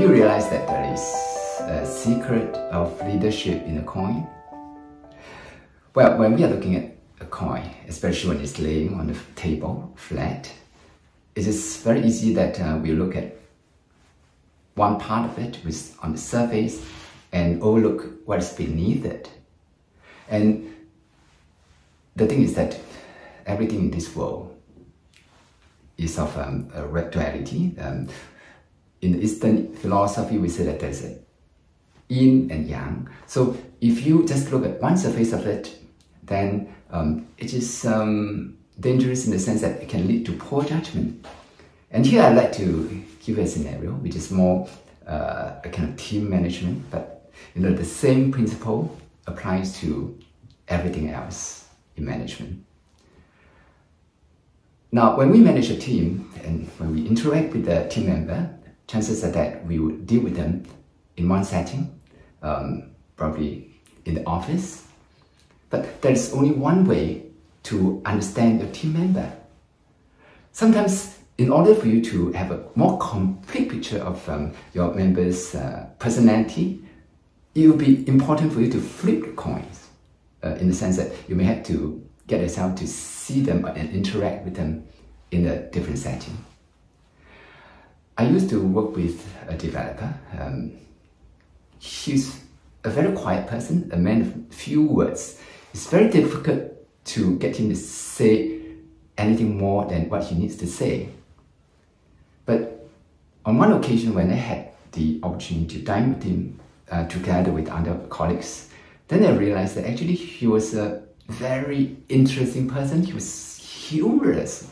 you realize that there is a secret of leadership in a coin? Well, when we are looking at a coin, especially when it's laying on the table flat, it is very easy that we look at one part of it which is on the surface and overlook what is beneath it. And the thing is that everything in this world is of a duality. In the Eastern philosophy, we say that there's a yin and yang. So if you just look at one surface of it, then it is dangerous in the sense that it can lead to poor judgment. And here I'd like to give a scenario which is more a kind of team management, but the same principle applies to everything else in management. Now, when we manage a team and when we interact with the team member, chances are that we would deal with them in one setting, probably in the office. But there's only one way to understand your team member. Sometimes, in order for you to have a more complete picture of your member's personality, it will be important for you to flip the coins, in the sense that you may have to get yourself to see them and interact with them in a different setting. I used to work with a developer. He's a very quiet person, a man of few words. It's very difficult to get him to say anything more than what he needs to say. But on one occasion when I had the opportunity to dine with him together with other colleagues, then I realized that actually he was a very interesting person. He was humorous.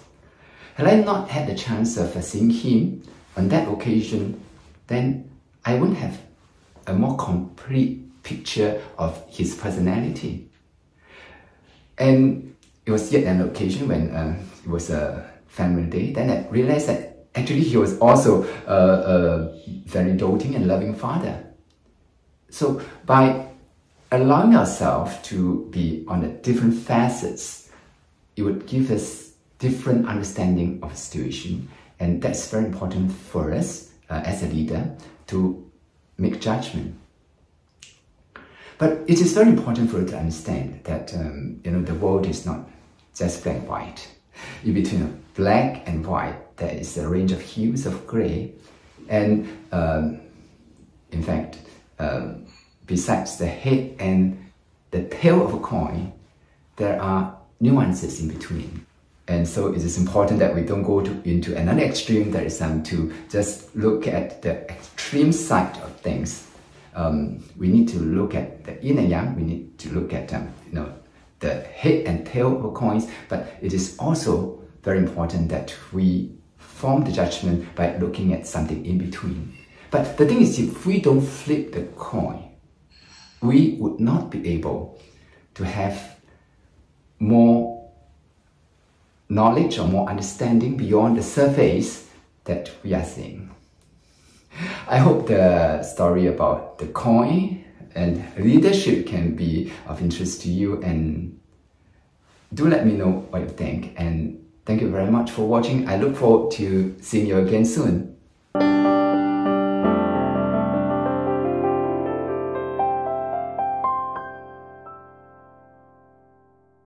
Had I not had the chance of seeing him on that occasion, then I wouldn't have a more complete picture of his personality. And it was yet an occasion when it was a family day. Then I realized that actually he was also a very doting and loving father. So by allowing ourselves to be on the different facets, it would give us different understanding of a situation. And that's very important for us as a leader to make judgment. But it is very important for you to understand that the world is not just black and white. In between black and white, there is a range of hues of gray. And in fact, besides the head and the tail of a coin, there are nuances in between. And so it is important that we don't go into another extreme, that is to just look at the extreme side of things. We need to look at the yin and yang. We need to look at the head and tail of coins. But it is also very important that we form the judgment by looking at something in between. But the thing is, if we don't flip the coin, we would not be able to have more knowledge or more understanding beyond the surface that we are seeing. I hope the story about the coin and leadership can be of interest to you, and do let me know what you think. And thank you very much for watching. I look forward to seeing you again soon.